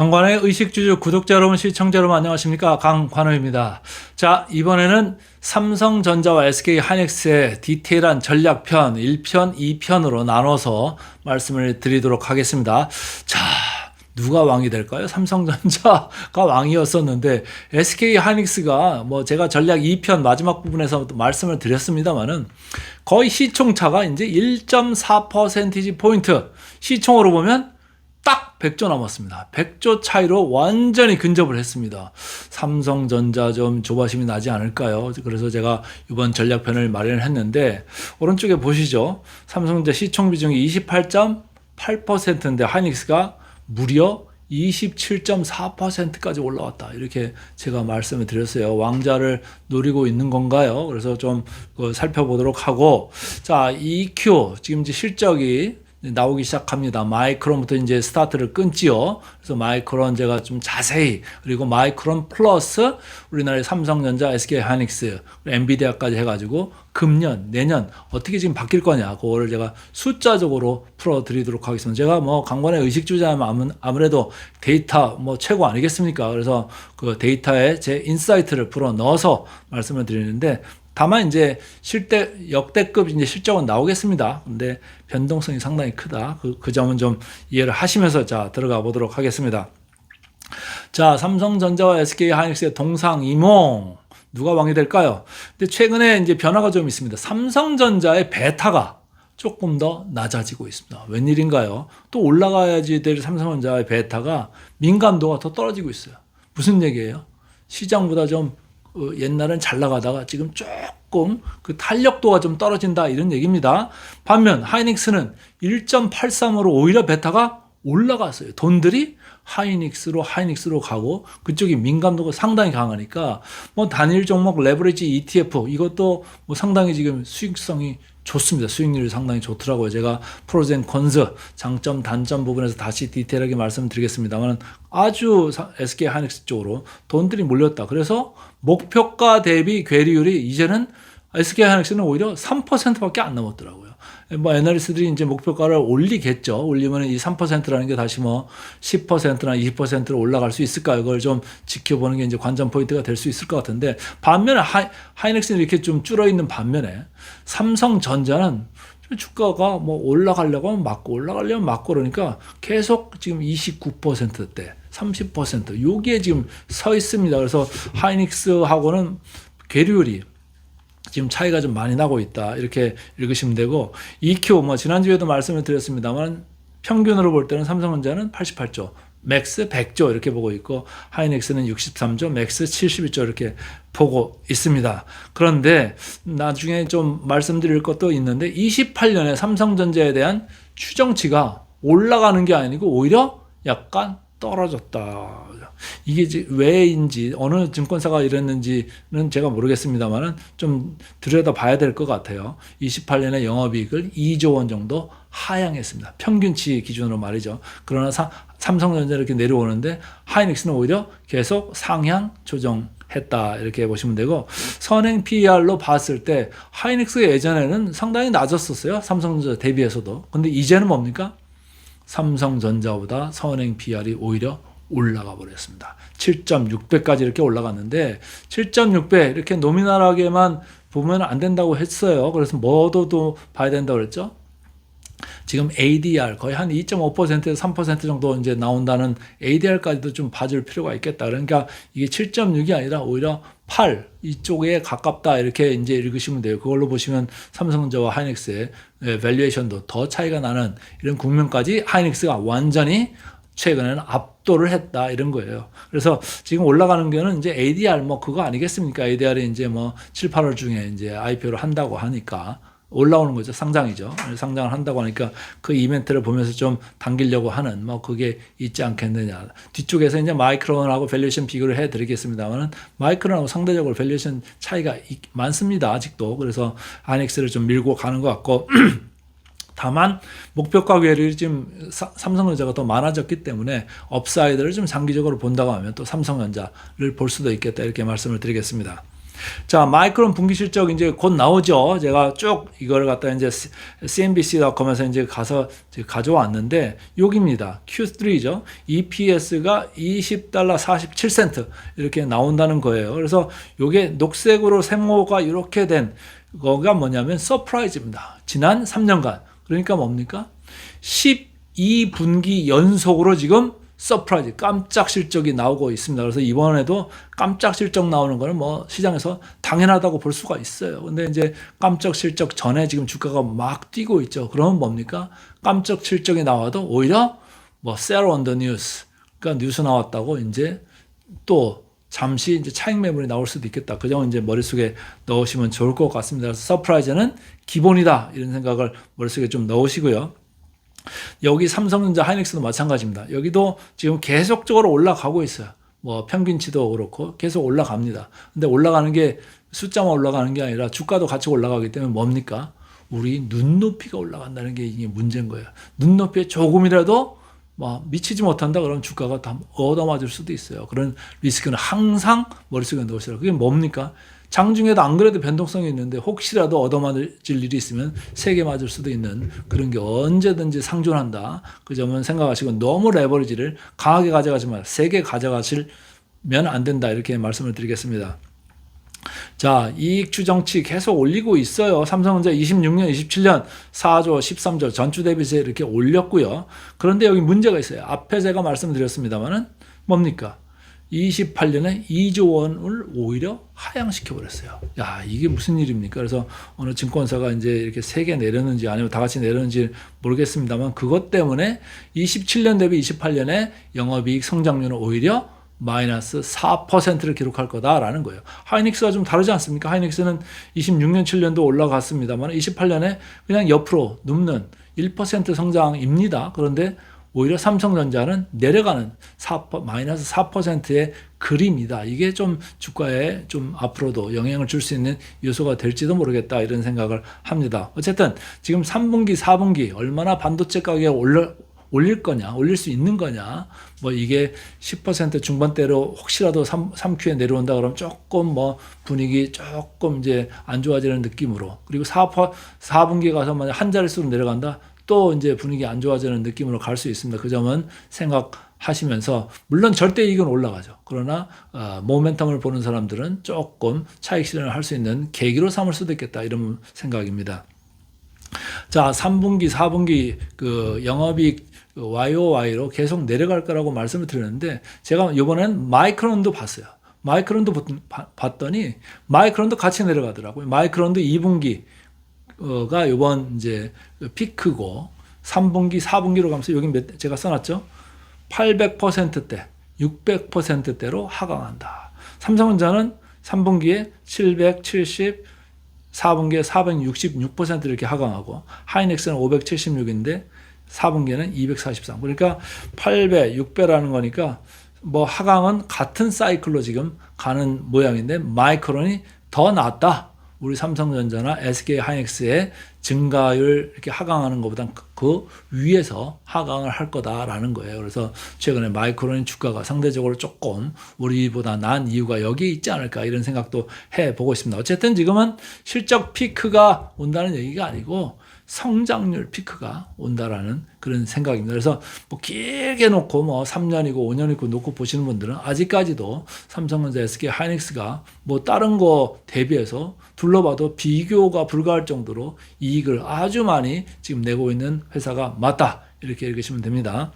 강관의 의식주주 구독자 여러분, 시청자 여러분 안녕하십니까? 강관우입니다. 자, 이번에는 삼성전자와 SK하이닉스의 디테일한 전략편 1편, 2편으로 나눠서 말씀을 드리도록 하겠습니다. 자, 누가 왕이 될까요? 삼성전자가 왕이었었는데 SK하이닉스가 제가 전략 2편 마지막 부분에서 말씀을 드렸습니다만은 거의 시총차가 이제 1.4% 포인트, 시총으로 보면 딱 100조 남았습니다. 100조 차이로 완전히 근접을 했습니다. 삼성전자 좀 조바심이 나지 않을까요? 그래서 제가 이번 전략편을 마련을 했는데, 오른쪽에 보시죠. 삼성전자 시총 비중이 28.8%인데 하이닉스가 무려 27.4%까지 올라왔다. 이렇게 제가 말씀을 드렸어요. 왕자를 노리고 있는 건가요? 그래서 좀 살펴보도록 하고, 자, EQ 지금 이제 실적이 나오기 시작합니다. 마이크론부터 이제 스타트를 끊지요. 그래서 마이크론 제가 좀 자세히, 그리고 마이크론 플러스 우리나라의 삼성전자, SK하이닉스, 엔비디아까지 해가지고 금년, 내년 어떻게 지금 바뀔 거냐, 그거를 제가 숫자적으로 풀어드리도록 하겠습니다. 제가 강관의 의식주자면 아무래도 데이터 최고 아니겠습니까? 그래서 그 데이터에 제 인사이트를 풀어 넣어서 말씀을 드리는데, 다만 이제 역대급 이제 실적은 나오겠습니다. 근데 변동성이 상당히 크다. 그 점은 좀 이해를 하시면서 자, 들어가 보도록 하겠습니다. 자, 삼성전자와 SK하이닉스의 동상이몽. 누가 왕이 될까요? 근데 최근에 이제 변화가 좀 있습니다. 삼성전자의 베타가 조금 더 낮아지고 있습니다. 웬일인가요? 또 올라가야지 될 삼성전자의 베타가 민감도가 더 떨어지고 있어요. 무슨 얘기예요? 시장보다 좀 옛날엔 잘 나가다가 지금 조금 그 탄력도가 좀 떨어진다, 이런 얘기입니다. 반면 하이닉스는 1.83으로 오히려 베타가 올라갔어요. 돈들이 하이닉스로 가고, 그쪽이 민감도가 상당히 강하니까 단일 종목 레버리지 ETF 이것도 상당히 지금 수익성이 좋습니다. 수익률이 상당히 좋더라고요. 제가 프로젠 콘스 장점 단점 부분에서 다시 디테일하게 말씀드리겠습니다만, 아주 SK하이닉스 쪽으로 돈들이 몰렸다. 그래서 목표가 대비 괴리율이 이제는 SK하이닉스는 오히려 3%밖에 안 넘었더라고요. 애널리스트들이 이제 목표가를 올리겠죠. 올리면 이 3%라는 게 다시 10%나 20%로 올라갈 수 있을까요? 그걸 좀 지켜보는 게 이제 관전 포인트가 될 수 있을 것 같은데, 반면에 하이닉스는 이렇게 좀 줄어 있는 반면에 삼성전자는 주가가 올라가려면 맞고 그러니까 계속 지금 29%대, 30% 여기에 지금 서 있습니다. 그래서 하이닉스하고는 괴리율이 지금 차이가 좀 많이 나고 있다, 이렇게 읽으시면 되고, EQ 지난주에도 말씀을 드렸습니다만 평균으로 볼 때는 삼성전자는 88조, 맥스 100조 이렇게 보고 있고, 하이닉스는 63조, 맥스 72조 이렇게 보고 있습니다. 그런데 나중에 좀 말씀드릴 것도 있는데, 28년에 삼성전자에 대한 추정치가 올라가는 게 아니고 오히려 약간 떨어졌다. 이게 왜인지, 어느 증권사가 이랬는지는 제가 모르겠습니다만은 좀 들여다봐야 될 것 같아요. 28년에 영업이익을 2조 원 정도 하향했습니다. 평균치 기준으로 말이죠. 그러나 삼성전자 이렇게 내려오는데 하이닉스는 오히려 계속 상향 조정했다, 이렇게 보시면 되고, 선행 PER로 봤을 때 하이닉스가 예전에는 상당히 낮았었어요. 삼성전자 대비해서도. 근데 이제는 뭡니까? 삼성전자보다 선행 PER이 오히려 올라가 버렸습니다. 7.6배까지 이렇게 올라갔는데, 7.6배 이렇게 노미널하게만 보면 안 된다고 했어요. 그래서 뭐도 봐야 된다고 그랬죠. 지금 ADR 거의 한 2.5%에서 3% 정도 이제 나온다는 ADR까지도 좀 봐줄 필요가 있겠다. 그러니까 이게 7.6이 아니라 오히려 8 이쪽에 가깝다, 이렇게 이제 읽으시면 돼요. 그걸로 보시면 삼성전자와 하이닉스의 밸류에이션도 더 차이가 나는 이런 국면까지 하이닉스가 완전히 최근에는 압도를 했다, 이런 거예요. 그래서 지금 올라가는 거는 이제 ADR 그거 아니겠습니까? ADR이 이제 7, 8월 중에 이제 IPO를 한다고 하니까 올라오는 거죠. 상장이죠. 상장을 한다고 하니까 그 이벤트를 보면서 좀 당기려고 하는 그게 있지 않겠느냐. 뒤쪽에서 이제 마이크론하고 밸류에이션 비교를 해 드리겠습니다만, 마이크론하고 상대적으로 밸류에이션 차이가 많습니다, 아직도. 그래서 하이닉스를 좀 밀고 가는 것 같고, 다만 목표가 괴리율이 지금 삼성전자가 더 많아졌기 때문에 업사이드를 좀 장기적으로 본다고 하면 또 삼성전자를 볼 수도 있겠다, 이렇게 말씀을 드리겠습니다. 자, 마이크론 분기 실적 이제 곧 나오죠. 제가 쭉 이거를 갖다 이제 CNBC.com에서 이제 가서 가져왔는데 여기입니다. Q3죠. EPS가 $20 47센트 이렇게 나온다는 거예요. 그래서 요게 녹색으로 세모가 이렇게 된 거가 뭐냐면 서프라이즈입니다. 지난 3년간. 그러니까 뭡니까? 12분기 연속으로 지금 서프라이즈, 깜짝 실적이 나오고 있습니다. 그래서 이번에도 깜짝 실적 나오는 거는 뭐 시장에서 당연하다고 볼 수가 있어요. 근데 이제 깜짝 실적 전에 지금 주가가 막 뛰고 있죠. 그러면 뭡니까? 깜짝 실적이 나와도 오히려 뭐 sell on the news, 그러니까 뉴스 나왔다고 이제 또 잠시 이제 차익 매물이 나올 수도 있겠다. 그 점은 이제 머릿속에 넣으시면 좋을 것 같습니다. 그래서 서프라이즈는 기본이다. 이런 생각을 머릿속에 좀 넣으시고요. 여기 삼성전자, 하이닉스도 마찬가지입니다. 여기도 지금 계속적으로 올라가고 있어요. 뭐 평균치도 그렇고 계속 올라갑니다. 근데 올라가는 게 숫자만 올라가는 게 아니라 주가도 같이 올라가기 때문에 뭡니까? 우리 눈높이가 올라간다는 게 이게 문제인 거예요. 눈높이에 조금이라도 뭐 미치지 못한다 그러면 주가가 다 얻어맞을 수도 있어요. 그런 리스크는 항상 머릿속에 넣으시라. 그게 뭡니까? 장중에도 안 그래도 변동성이 있는데 혹시라도 얻어맞을 일이 있으면 세게 맞을 수도 있는 그런 게 언제든지 상존한다. 그 점은 생각하시고 너무 레버리지를 강하게 가져가지 마세요. 세게 가져가시면 안 된다. 이렇게 말씀을 드리겠습니다. 자, 이익 추정치 계속 올리고 있어요. 삼성전자 26년, 27년 4조, 13조 전주 대비세 이렇게 올렸고요. 그런데 여기 문제가 있어요. 앞에 제가 말씀드렸습니다만은 뭡니까? 28년에 2조 원을 오히려 하향시켜 버렸어요. 야, 이게 무슨 일입니까? 그래서 어느 증권사가 이제 이렇게 세게 내렸는지 아니면 다 같이 내렸는지 모르겠습니다만 그것 때문에 27년 대비 28년에 영업이익 성장률은 오히려 마이너스 4%를 기록할 거다라는 거예요. 하이닉스가 좀 다르지 않습니까? 하이닉스는 26년, 7년도 올라갔습니다만 28년에 그냥 옆으로 눕는 1% 성장입니다. 그런데 오히려 삼성전자는 내려가는 마이너스 4%의 그림이다. 이게 좀 주가에 좀 앞으로도 영향을 줄 수 있는 요소가 될지도 모르겠다. 이런 생각을 합니다. 어쨌든 지금 3분기, 4분기 얼마나 반도체 가격이 올릴 거냐, 올릴 수 있는 거냐, 뭐 이게 10% 중반대로 혹시라도 3Q에 내려온다 그러면 조금 뭐 분위기 조금 이제 안 좋아지는 느낌으로, 그리고 4분기에 가서 만약 한 자릿수로 내려간다, 또 이제 분위기 안 좋아지는 느낌으로 갈 수 있습니다. 그 점은 생각하시면서, 물론 절대 이익은 올라가죠. 그러나 모멘텀을 보는 사람들은 조금 차익 실현을 할 수 있는 계기로 삼을 수도 있겠다, 이런 생각입니다. 자, 3분기, 4분기 그 영업이익 YOY로 계속 내려갈 거라고 말씀을 드렸는데, 제가 이번엔 마이크론도 봤어요. 마이크론도 봤더니 마이크론도 같이 내려가더라고요. 마이크론도 2분기가 이번 이제 피크고 3분기, 4분기로 가면서 여기 제가 써놨죠. 800%대, 600%대로 하강한다. 삼성전자는 3분기에 770, 4분기에 466% 이렇게 하강하고, 하이닉스는 576인데 4분기에는 243. 그러니까 8배, 6배라는 거니까 뭐 하강은 같은 사이클로 지금 가는 모양인데 마이크론이 더 낫다. 우리 삼성전자나 SK 하이닉스의 증가율 이렇게 하강하는 것보다 그 위에서 하강을 할 거다라는 거예요. 그래서 최근에 마이크론 주가가 상대적으로 조금 우리보다 나은 이유가 여기에 있지 않을까, 이런 생각도 해보고 있습니다. 어쨌든 지금은 실적 피크가 온다는 얘기가 아니고 성장률 피크가 온다라는 그런 생각입니다. 그래서 뭐 길게 놓고 뭐 3년이고 5년이고 놓고 보시는 분들은 아직까지도 삼성전자, SK 하이닉스가 뭐 다른 거 대비해서 둘러봐도 비교가 불가할 정도로 이익을 아주 많이 지금 내고 있는 회사가 맞다, 이렇게 읽으시면 됩니다.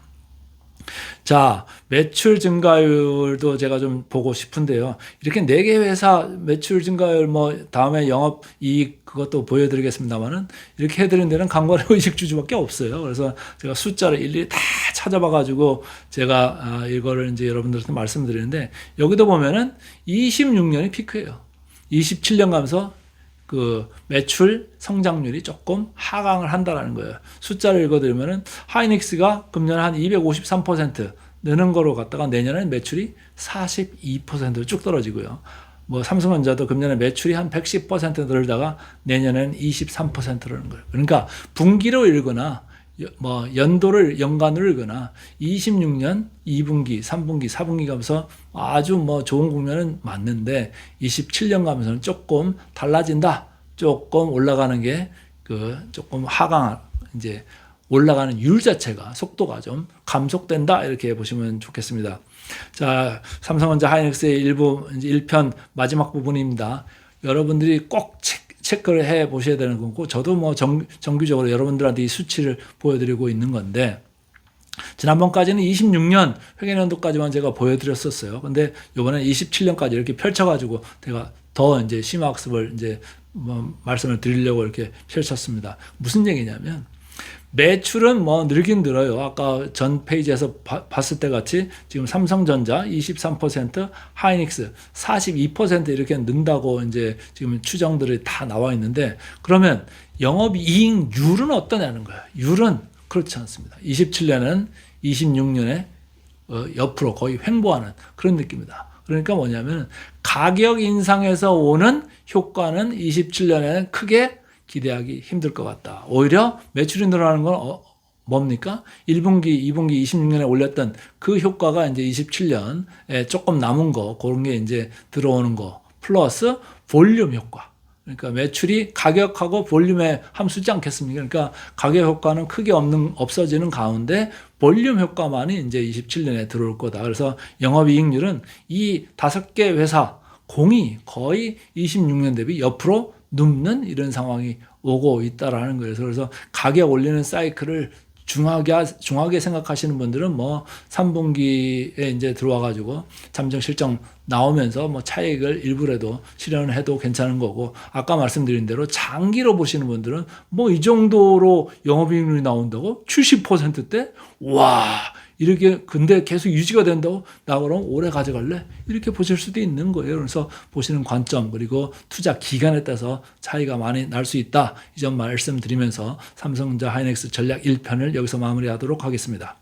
자, 매출 증가율도 제가 좀 보고 싶은데요. 이렇게 4개 회사 매출 증가율, 뭐 다음에 영업 이익 그것도 보여드리겠습니다만은, 이렇게 해드린 데는 강관의 의식주주밖에 없어요. 그래서 제가 숫자를 일일이 다 찾아봐가지고 제가 이거를 이제 여러분들한테 말씀드리는데, 여기도 보면은 26년이 피크예요. 27년 가면서 그 매출 성장률이 조금 하강을 한다라는 거예요. 숫자를 읽어드리면은 하이닉스가 금년에 한 253% 느는 거로 갔다가 내년에는 매출이 42%로 쭉 떨어지고요. 뭐 삼성전자도 금년에 매출이 한 110% 늘다가 내년에는 23%라는 거예요. 그러니까 분기로 읽거나 연도를 연간으로 읽거나 26년 2분기, 3분기, 4분기 가면서 아주 좋은 국면은 맞는데 27년 가면서는 조금 달라진다. 조금 올라가는 게 조금 하강 이제 올라가는 율 자체가 속도가 좀 감속된다 이렇게 보시면 좋겠습니다. 자, 삼성전자 하이닉스의 일부 이제 1편 마지막 부분입니다. 여러분들이 꼭 체크를 해 보셔야 되는 거고 저도 정규적으로 여러분들한테 이 수치를 보여드리고 있는 건데 지난번까지는 26년 회계연도까지만 제가 보여드렸었어요. 근데 이번에 27년까지 이렇게 펼쳐가지고 제가 더 이제 심화학습을 이제 말씀을 드리려고 이렇게 펼쳤습니다. 무슨 얘기냐면 매출은 늘긴 늘어요. 아까 전 페이지에서 봤을 때 같이 지금 삼성전자 23%, 하이닉스 42% 이렇게 는다고 이제 지금 추정들이 다 나와 있는데 그러면 영업이익률은 어떠냐는 거예요. 율은 그렇지 않습니다. 27년은 26년에 옆으로 거의 횡보하는 그런 느낌이다. 그러니까 뭐냐면 가격 인상에서 오는 효과는 27년에는 크게 기대하기 힘들 것 같다. 오히려 매출이 늘어나는 건 뭡니까? 1분기, 2분기 26년에 올렸던 그 효과가 이제 27년에 조금 남은 거, 그런 게 이제 들어오는 거, 플러스 볼륨 효과. 그러니까 매출이 가격하고 볼륨의 함수지 않겠습니까? 그러니까 가격 효과는 크게 없어지는 가운데 볼륨 효과만이 이제 27년에 들어올 거다. 그래서 영업이익률은 이 5개 회사 공이 거의 26년 대비 옆으로 눕는 이런 상황이 오고 있다라는 거예요. 그래서 가격 올리는 사이클을 중하게 생각하시는 분들은 3분기에 이제 들어와가지고 잠정 실적 나오면서 차익을 일부라도 실현을 해도 괜찮은 거고 아까 말씀드린 대로 장기로 보시는 분들은 이 정도로 영업이익률이 나온다고 70%대 와 이렇게 근데 계속 유지가 된다고 나 그럼 오래 가져갈래? 이렇게 보실 수도 있는 거예요. 그래서 보시는 관점 그리고 투자 기간에 따라서 차이가 많이 날 수 있다. 이 점 말씀드리면서 삼성전자 하이닉스 전략 1편을 여기서 마무리하도록 하겠습니다.